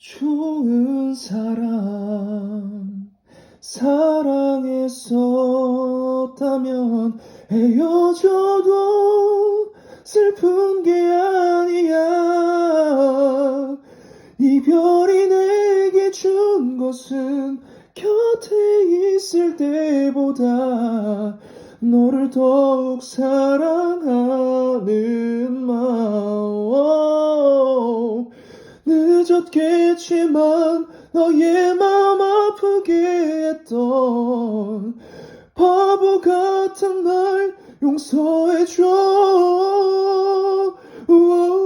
좋은 사람 사랑했었다면 헤어져도 슬픈 게 아니야. 이별이 내게 준 것은 곁에 있을 때보다 너를 더욱 사랑하는 마음. 늦었겠지만 너의 마음 아프게 했던 바보 같은 날 용서해줘. 우와.